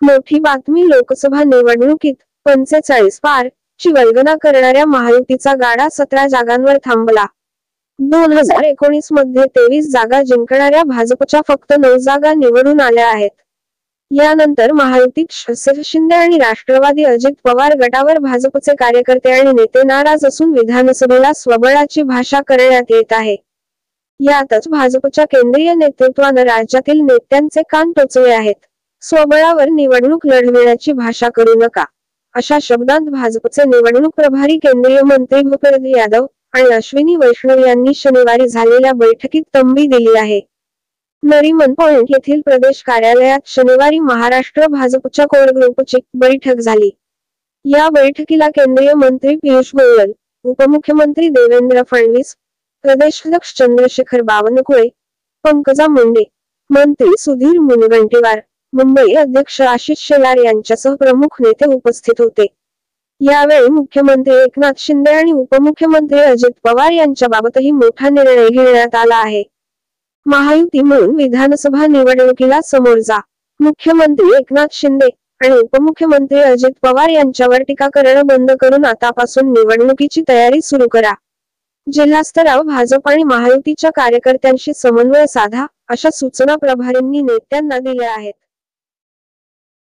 मोठी बातमी लोकसभा निवडणुकीत 45 पार ची वल्गना करणाऱ्या महायुतीचा गाडा 17 जागांवर थांबला। 2019 मध्ये 23 जागा जिंकणाऱ्या भाजपच्या फक्त 9 जागा निवडून आल्या आहेत। यानंतर महायुतीत शरद शिंदे आणि राष्ट्रवादी अजित पवार गटावर भाजपचे कार्यकर्ते आणि नेते नाराज असून विधानसभेला स्वबळाची भाषा करण्यात येत आहे। यातच भाजपच्या केंद्रीय नेतृत्वाने राज्यातील नेत्यांचे कान टोचले आहेत। स्वबळावर निवडणूक लढविण्याची भाषा करू नका, अशा शब्दांत भाजपचे निवडणूक प्रभारी केंद्रीय मंत्री भूपेंद्र यादव आणि अश्विनी वैष्णव यांनी शनिवारी झालेल्या बैठकीत तंबी दिली आहे। नरीमन पॉइंट येथील प्रदेश कार्यालयात शनिवारी महाराष्ट्र भाजपच्या कोर ग्रुपची बैठक झाली। या बैठकीला केंद्रीय मंत्री पियुष गोयल, उपमुख्यमंत्री देवेंद्र फडणवीस, प्रदेशाध्यक्ष चंद्रशेखर बावनकुळे, पंकजा मुंडे, मंत्री सुधीर मुनगंटीवार, मुंबई अध्यक्ष आशिष शेलार यांच्यासह प्रमुख नेते उपस्थित होते। यावेळी मुख्यमंत्री एकनाथ शिंदे आणि उपमुख्यमंत्री अजित पवार यांच्याबाबतही मोठा निर्णय घेण्यात आला आहे। महायुती म्हणून विधानसभा निवडणुकीला समोर जा, मुख्यमंत्री एकनाथ शिंदे आणि उपमुख्यमंत्री अजित पवार यांच्यावर टीका करणं बंद करून आतापासून निवडणुकीची तयारी सुरू करा। जिल्हास्तरावर भाजप आणि महायुतीच्या कार्यकर्त्यांशी समन्वय साधा, अशा सूचना प्रभारींनी नेत्यांना दिल्या आहेत।